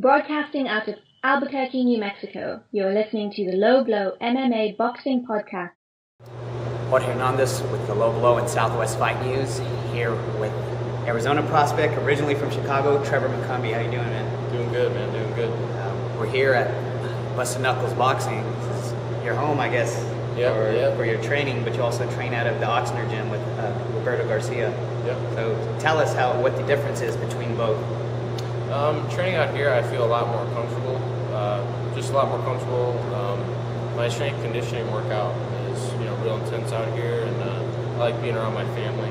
Broadcasting out of Albuquerque, New Mexico, you're listening to the Low Blow MMA Boxing Podcast. Jorge Hernandez with the Low Blow and Southwest Fight News, here with Arizona prospect, originally from Chicago, Trevor McCumby. How you doing, man? Doing good, man, doing good. We're here at Busted Knuckle Boxing. This is your home, I guess, for your training, but you also train out of the Oxnard gym with Roberto Garcia. Yep. So tell us what the difference is between both. Training out here, I feel a lot more comfortable. Just a lot more comfortable. My strength conditioning workout is, real intense out here, and I like being around my family.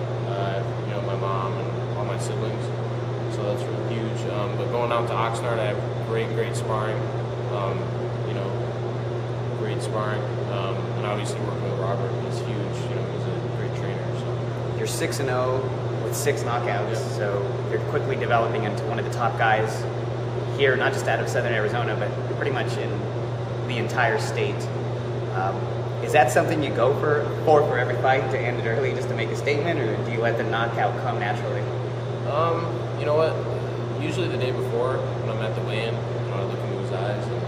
My mom and all my siblings. So that's really huge. But going out to Oxnard, I have great sparring. Great sparring. And obviously working with Robert is huge. He's a great trainer. So you're 6-0 with 6 knockouts. Yep. So you're quickly developing into one of the top guys here, not just out of Southern Arizona, but pretty much in the entire state. Is that something you go for every fight, to end it early just to make a statement, or do you let the knockout come naturally? You know what? Usually the day before, when I'm at the weigh-in, I look into his eyes and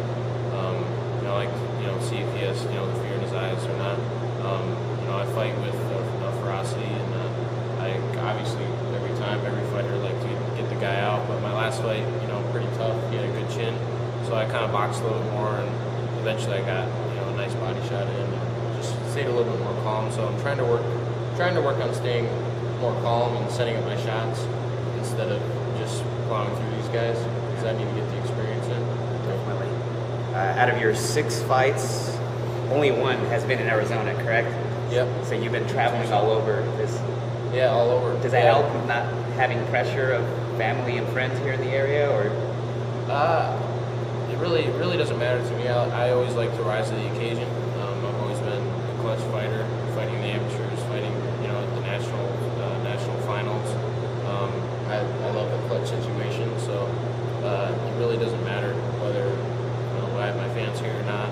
see if he has the fear in his eyes or not. I fight with ferocity, and I obviously every fighter like to get the guy out. But my last fight, pretty tough. He had a good chin, so I kind of boxed a little bit more, and eventually I got a nice body shot in. Just stayed a little bit more calm. So I'm trying to work on staying more calm and setting up my shots instead of just plowing through these guys, because I need to get the experience in. Definitely. Out of your 6 fights, only 1 has been in Arizona, correct? Yep. So you've been traveling all over this. Yeah, all over. Does that help with not having pressure of family and friends here in the area, or? It really doesn't matter to me. I always like to rise to the occasion. I've always been a clutch fighter, fighting the amateurs, fighting at the national finals. I love the clutch situation, so it really doesn't matter whether I have my fans here or not.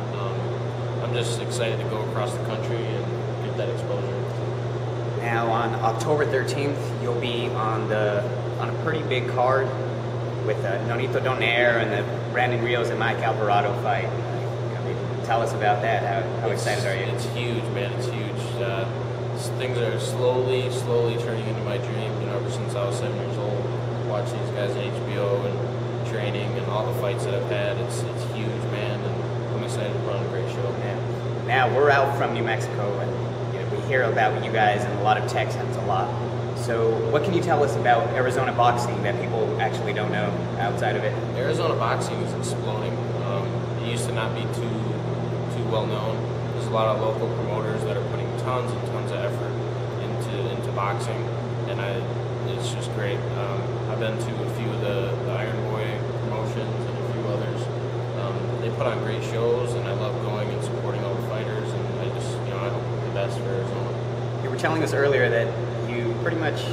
I'm just excited to go across the country and get that exposure. Now on October 13th, you'll be on a pretty big card with Donaire and the Brandon Rios and Mike Alavardo fight. Tell us about that. How excited are you? It's huge, man. It's huge. Things are slowly turning into my dream. Ever since I was 7 years old, watching these guys on HBO and training and all the fights that I've had, it's huge, man. And I'm excited to put on a great show. Yeah. Now we're out from New Mexico, and we hear about you guys and a lot of Texans a lot. So what can you tell us about Arizona boxing that people actually don't know outside of it? Arizona boxing is exploding. It used to not be too well known. There's a lot of local promoters that are putting tons and tons of effort into boxing, and it's just great. I've been to a few of the Iron Boy promotions and a few others. They put on great shows, and I love going and supporting all the fighters, and I hope the best for Arizona. You were telling us earlier that you pretty much,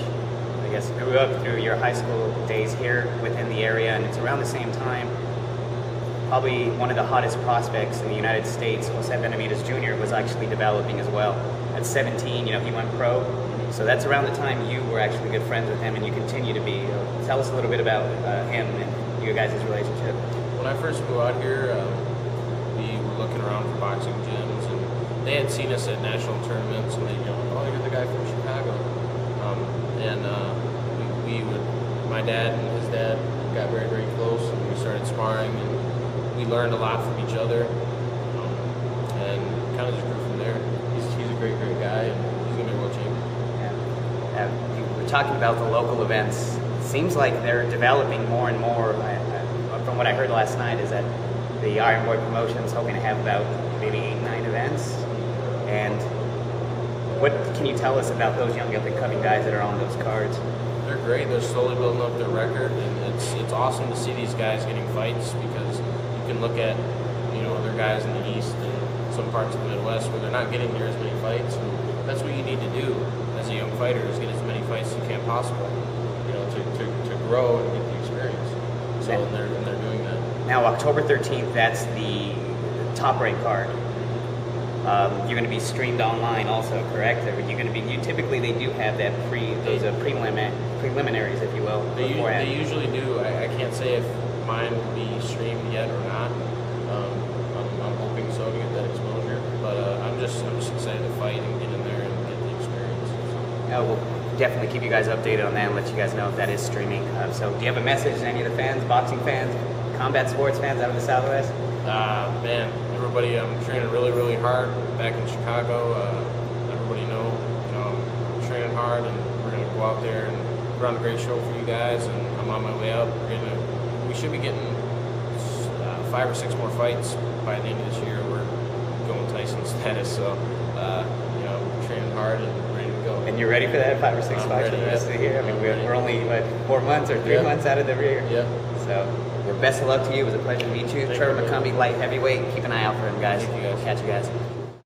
grew up through your high school days here within the area, and it's around the same time probably one of the hottest prospects in the United States, Jose Benavidez Jr., was actually developing as well. At 17, he went pro. So that's around the time you were actually good friends with him, and you continue to be. Tell us a little bit about him and you guys' relationship. When I first moved out here, we were looking around for boxing gyms, and they had seen us at national tournaments, and they you're the guy from Chicago. My dad and his dad got very close, and we started sparring, and we learned a lot from each other, and kind of just grew from there. He's a great guy, and he's going to be a world champion. Yeah. You were talking about the local events. It seems like they're developing more and more. From what I heard last night is that the Iron Boy promotion is hoping to have about maybe 8-9 events. And what can you tell us about those young up-and-coming guys that are on those cards? They're great. They're slowly building up their record, and it's awesome to see these guys getting fights, because you can look at other guys in the East and some parts of the Midwest where they're not getting near as many fights. And that's what you need to do as a young fighter, is get as many fights as you can possible, to grow and get the experience. So and they're doing that. Now October 13th, that's the top-ranked card. You're going to be streamed online also, correct? Are you going to be? Typically they do have that preliminaries, if you will. They usually do. I can't say if mine be streamed yet or not. I'm hoping so to get that exposure, but I'm just excited to fight and get in there and get the experience. Yeah, we'll definitely keep you guys updated on that and let you guys know if that is streaming. So do you have a message to any of the fans, boxing fans, combat sports fans out of the Southwest? Man, everybody, I'm training really, really hard back in Chicago. Everybody know, I'm training hard, and we're gonna go out there and put on a great show for you guys. And I'm on my way up. We should be getting 5 or 6 more fights by the end of this year. We're going Tyson status, so training hard and ready to go. And you're ready for that 5 or 6 fights for the rest of the year? I mean, we're only 4 months or 3 months out of the year. Yeah. So, best of luck to you. It was a pleasure to meet you. Trevor McCumby, light heavyweight. Keep an eye out for him, guys. Thank you, guys. Catch you guys.